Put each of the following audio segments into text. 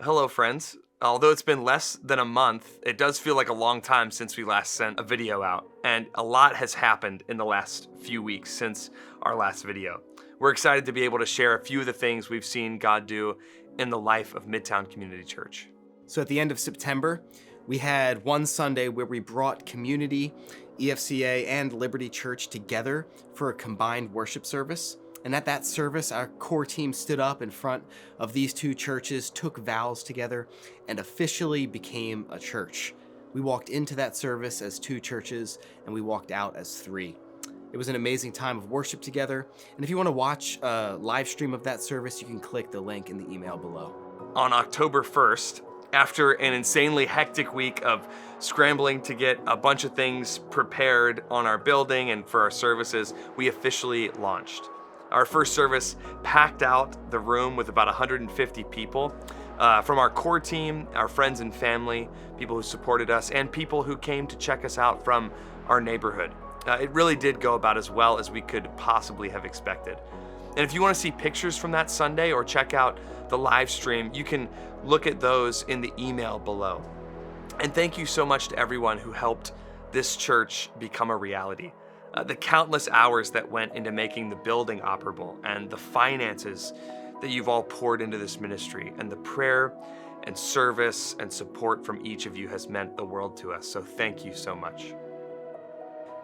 Hello, friends. Although it's been less than a month, it does feel like a long time since we last sent a video out, and a lot has happened in the last few weeks since our last video. We're excited to be able to share a few of the things we've seen God do in the life of Midtown Community Church. So at the end of September, we had one Sunday where we brought Community, EFCA, and Liberty Church together for a combined worship service. And at that service, our core team stood up in front of these two churches, took vows together, and officially became a church. We walked into that service as two churches, and we walked out as three. It was an amazing time of worship together. And if you want to watch a live stream of that service, you can click the link in the email below. On October 1st, after an insanely hectic week of scrambling to get a bunch of things prepared on our building and for our services, we officially launched. Our first service packed out the room with about 150 people from our core team, our friends and family, people who supported us, and people who came to check us out from our neighborhood. It really did go about as well as we could possibly have expected. And if you want to see pictures from that Sunday or check out the live stream, you can look at those in the email below. And thank you so much to everyone who helped this church become a reality. The countless hours that went into making the building operable, and the finances that you've all poured into this ministry, and the prayer and service and support from each of you has meant the world to us. So thank you so much.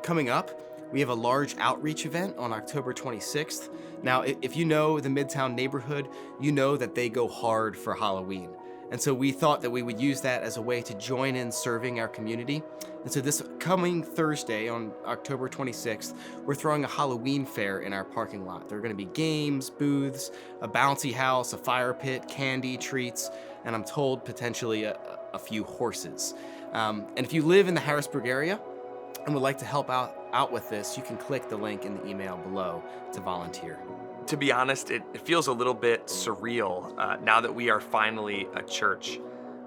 Coming up, we have a large outreach event on October 26th. Now, if you know the Midtown neighborhood, you know that they go hard for Halloween. And so we thought that we would use that as a way to join in serving our community. And so this coming Thursday on October 26th, we're throwing a Halloween fair in our parking lot. There are going to be games, booths, a bouncy house, a fire pit, candy, treats, and I'm told potentially a few horses. And if you live in the Harrisburg area and would like to help out with this, you can click the link in the email below to volunteer. To be honest, it feels a little bit surreal now that we are finally a church.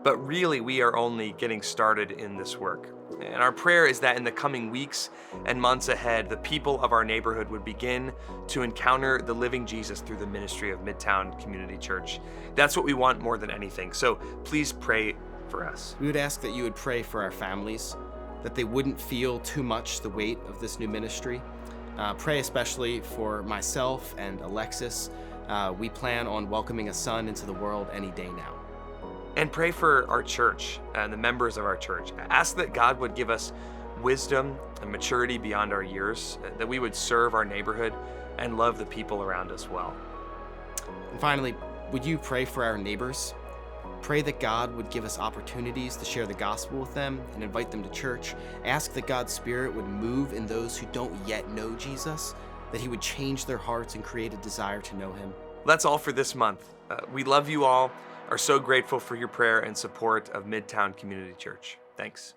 But really, we are only getting started in this work. And our prayer is that in the coming weeks and months ahead, the people of our neighborhood would begin to encounter the living Jesus through the ministry of Midtown Community Church. That's what we want more than anything. So please pray for us. We would ask that you would pray for our families, that they wouldn't feel too much the weight of this new ministry. Pray especially for myself and Alexis. We plan on welcoming a son into the world any day now. And pray for our church and the members of our church. Ask that God would give us wisdom and maturity beyond our years, that we would serve our neighborhood and love the people around us well. And finally, would you pray for our neighbors? Pray that God would give us opportunities to share the gospel with them and invite them to church. Ask that God's Spirit would move in those who don't yet know Jesus, that He would change their hearts and create a desire to know Him. That's all for this month. We love you all, are so grateful for your prayer and support of Midtown Community Church. Thanks.